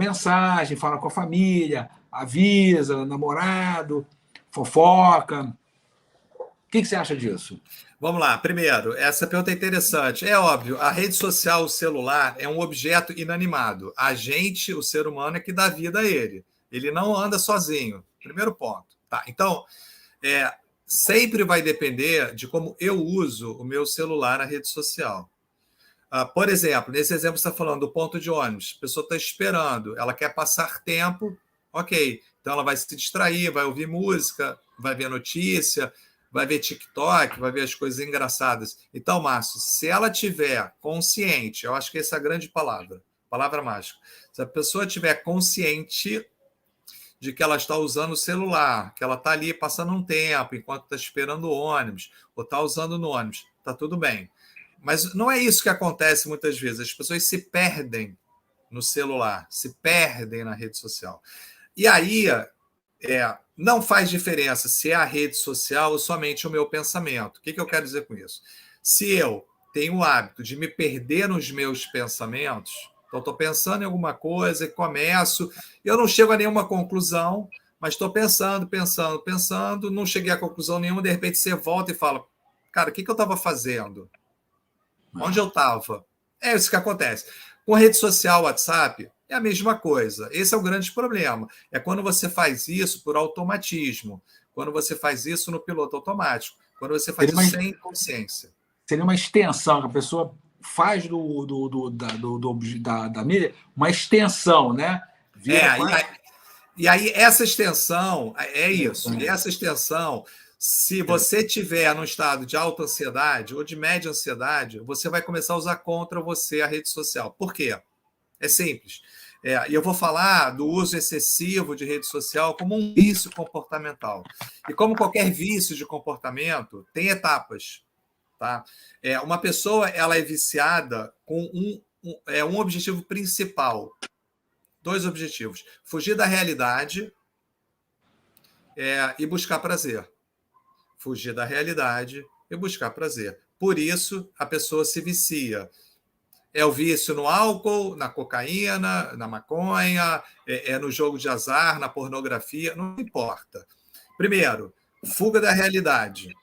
mensagem, fala com a família, avisa, o namorado, fofoca. O que você acha disso? Vamos lá. Primeiro, essa pergunta é interessante. É óbvio, a rede social, o celular, é um objeto inanimado. A gente, o ser humano, é que dá vida a ele. Ele não anda sozinho. Primeiro ponto. Tá, então, sempre vai depender de como eu uso o meu celular na rede social. Por exemplo, nesse exemplo você está falando do ponto de ônibus. A pessoa está esperando, ela quer passar tempo, ok. Então ela vai se distrair, vai ouvir música, vai ver notícia, vai ver TikTok, vai ver as coisas engraçadas. Então, Márcio, se ela tiver consciente, eu acho que essa é a grande palavra mágica. Se a pessoa tiver consciente de que ela está usando o celular, que ela está ali passando um tempo enquanto está esperando o ônibus, ou está usando no ônibus, está tudo bem. Mas não é isso que acontece muitas vezes. As pessoas se perdem no celular, se perdem na rede social. E aí não faz diferença se é a rede social ou somente o meu pensamento. O que eu quero dizer com isso? Se eu tenho o hábito de me perder nos meus pensamentos, então estou pensando em alguma coisa e começo, eu não chego a nenhuma conclusão, mas estou pensando, não cheguei a conclusão nenhuma, de repente você volta e fala, cara, o que eu estava fazendo? Onde eu estava? É isso que acontece. Com rede social, WhatsApp, é a mesma coisa. Esse é o grande problema. É quando você faz isso por automatismo, quando você faz isso no piloto automático, quando você faz isso sem consciência. Seria uma extensão, que a pessoa faz da mídia uma extensão, né? E aí essa extensão, é isso, e essa extensão, se você tiver num estado de alta ansiedade ou de média ansiedade, você vai começar a usar contra você a rede social. Por quê? É simples. E eu vou falar do uso excessivo de rede social como um vício comportamental. E como qualquer vício de comportamento, tem etapas. Tá? Uma pessoa ela é viciada com um objetivo principal. 2 objetivos. Fugir da realidade e buscar prazer. Fugir da realidade e buscar prazer. Por isso, a pessoa se vicia. É o vício no álcool, na cocaína, na maconha, no jogo de azar, na pornografia, não importa. Primeiro, fuga da realidade.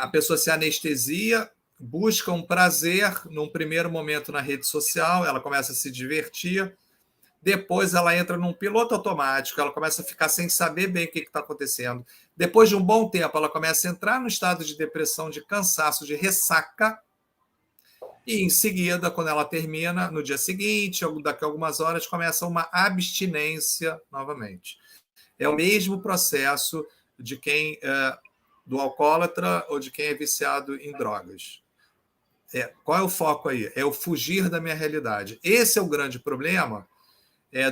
A pessoa se anestesia, busca um prazer num primeiro momento na rede social, ela começa a se divertir, depois ela entra num piloto automático, ela começa a ficar sem saber bem o que está acontecendo. Depois de um bom tempo, ela começa a entrar no estado de depressão, de cansaço, de ressaca, e em seguida, quando ela termina, no dia seguinte, ou daqui a algumas horas, começa uma abstinência novamente. É o mesmo processo de quem do alcoólatra ou de quem é viciado em drogas. Qual é o foco aí? É o fugir da minha realidade. Esse é o grande problema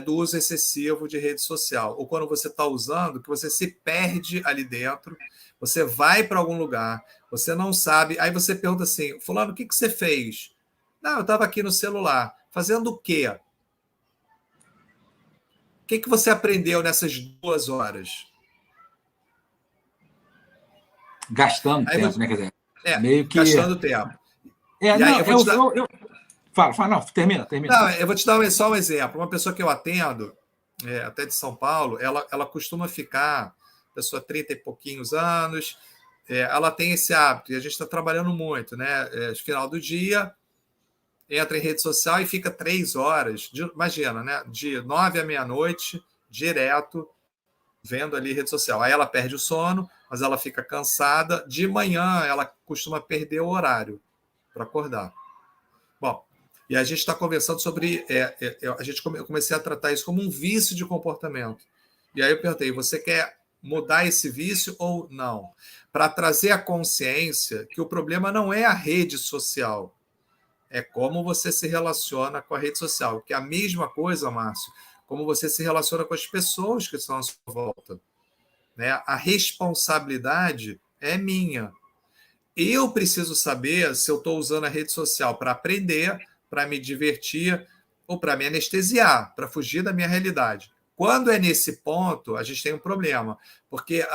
do uso excessivo de rede social. Ou quando você está usando, que você se perde ali dentro, você vai para algum lugar, você não sabe, aí você pergunta assim, fulano, o que você fez? Não, eu estava aqui no celular. Fazendo o quê? O que você aprendeu nessas 2 horas? Gastando tempo, né? Quer dizer, meio que... Gastando tempo. Fala, não, termina. Não, eu vou te dar só um exemplo. Uma pessoa que eu atendo, até de São Paulo, ela costuma ficar, pessoa 30 e pouquinhos anos, ela tem esse hábito, e a gente está trabalhando muito, né? Final do dia, entra em rede social e fica 3 horas, imagina, né? De 9 à meia-noite, direto, vendo ali rede social. Aí ela perde o sono, mas ela fica cansada. De manhã, ela costuma perder o horário para acordar. Bom, e a gente está conversando sobre... eu comecei a tratar isso como um vício de comportamento. E aí eu perguntei, você quer mudar esse vício ou não? Para trazer a consciência que o problema não é a rede social, é como você se relaciona com a rede social. Que é a mesma coisa, Márcio, como você se relaciona com as pessoas que estão à sua volta. Né? A responsabilidade é minha. Eu preciso saber se eu estou usando a rede social para aprender, para me divertir ou para me anestesiar, para fugir da minha realidade. Quando é nesse ponto, a gente tem um problema, porque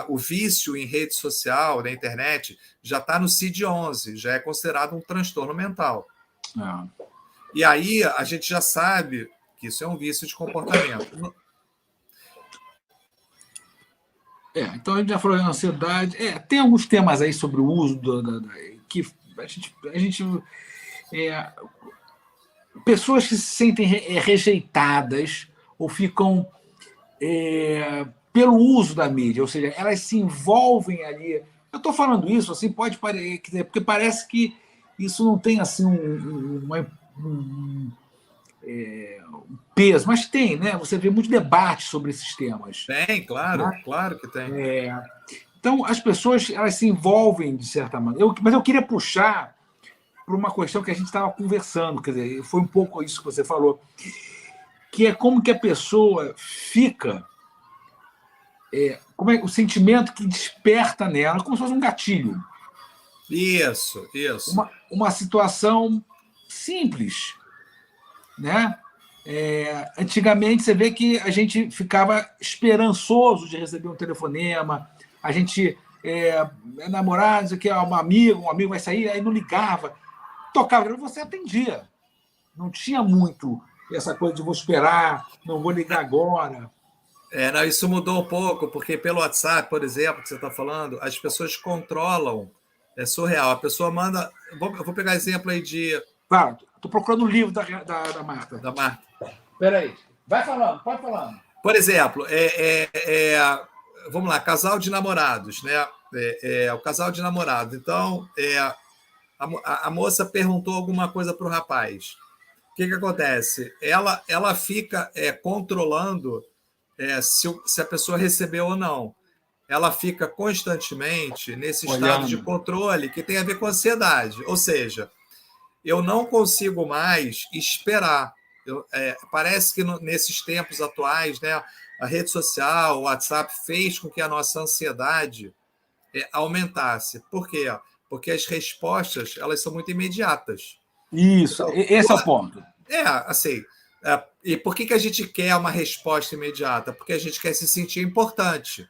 o vício em rede social, na internet, já está no CID-11, já é considerado um transtorno mental. E aí a gente já sabe que isso é um vício de comportamento. Então a gente já falou de ansiedade. Tem alguns temas aí sobre o uso que a gente pessoas que se sentem rejeitadas ou ficam pelo uso da mídia, ou seja, elas se envolvem ali. Eu estou falando isso, assim, pode parecer, porque parece que isso não tem assim um peso, mas tem, né? Você vê muito debate sobre esses temas. Tem, claro, Né? claro que tem. Então, as pessoas elas se envolvem de certa maneira. Mas eu queria puxar para uma questão que a gente estava conversando, quer dizer, foi um pouco isso que você falou, que é como que a pessoa fica, como é o sentimento que desperta nela, como se fosse um gatilho. Isso. Uma situação simples, né? Antigamente você vê que a gente ficava esperançoso de receber um telefonema, a gente namorado, que um amigo vai sair, aí não ligava, tocava, você atendia. Não tinha muito essa coisa de vou esperar, não vou ligar agora. Não, isso mudou um pouco, porque pelo WhatsApp, por exemplo, que você está falando, as pessoas controlam, é surreal. A pessoa manda. Eu vou pegar exemplo aí de. Claro, estou procurando o livro da Marta. Da Marta. Espera aí. Vai falando, pode falando. Por exemplo, vamos lá, casal de namorados, né? O casal de namorados. Então, a moça perguntou alguma coisa para o rapaz. O que acontece? Ela fica controlando se a pessoa recebeu ou não. Ela fica constantemente nesse estado de controle que tem a ver com ansiedade. Ou seja, eu não consigo mais esperar. Parece que nesses tempos atuais, né, a rede social, o WhatsApp, fez com que a nossa ansiedade aumentasse. Por quê? Porque as respostas elas são muito imediatas. Isso, então, esse é o ponto. Assim. E por que a gente quer uma resposta imediata? Porque a gente quer se sentir importante.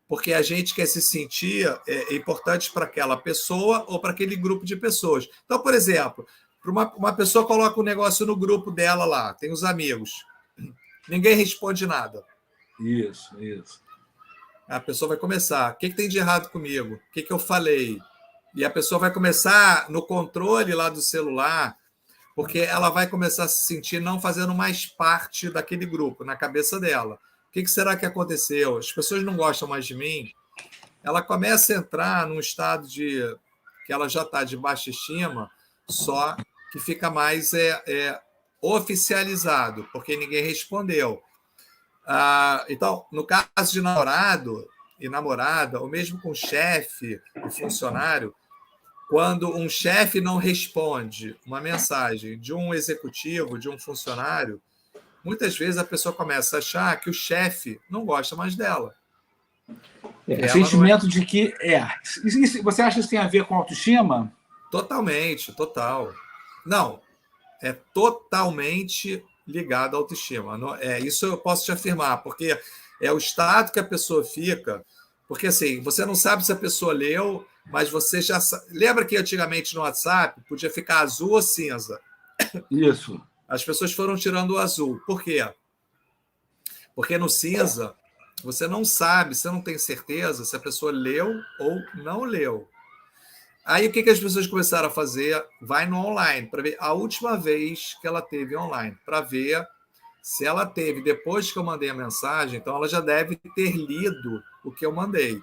Porque a gente quer se sentir importante para aquela pessoa ou para aquele grupo de pessoas. Então, por exemplo, uma pessoa coloca um negócio no grupo dela lá, tem os amigos. Ninguém responde nada. Isso. A pessoa vai começar. O que tem de errado comigo? O que eu falei? E a pessoa vai começar no controle lá do celular, porque ela vai começar a se sentir não fazendo mais parte daquele grupo, na cabeça dela. O que será que aconteceu? As pessoas não gostam mais de mim. Ela começa a entrar num estado de que ela já está de baixa estima, só que fica mais oficializado, porque ninguém respondeu. Então, no caso de namorado e namorada, ou mesmo com chefe e funcionário, quando um chefe não responde uma mensagem de um executivo, de um funcionário, muitas vezes a pessoa começa a achar que o chefe não gosta mais dela. Sentimento de que você acha que isso tem a ver com autoestima? Totalmente, total. Não, é totalmente ligado à autoestima. Isso eu posso te afirmar, porque é o estado que a pessoa fica. Porque assim, você não sabe se a pessoa leu, mas você já sabe. Lembra que antigamente no WhatsApp podia ficar azul ou cinza? Isso. As pessoas foram tirando o azul. Por quê? Porque no cinza, você não sabe, você não tem certeza se a pessoa leu ou não leu. Aí o que as pessoas começaram a fazer? Vai no online, para ver a última vez que ela teve online, para ver se ela teve depois que eu mandei a mensagem, então ela já deve ter lido o que eu mandei.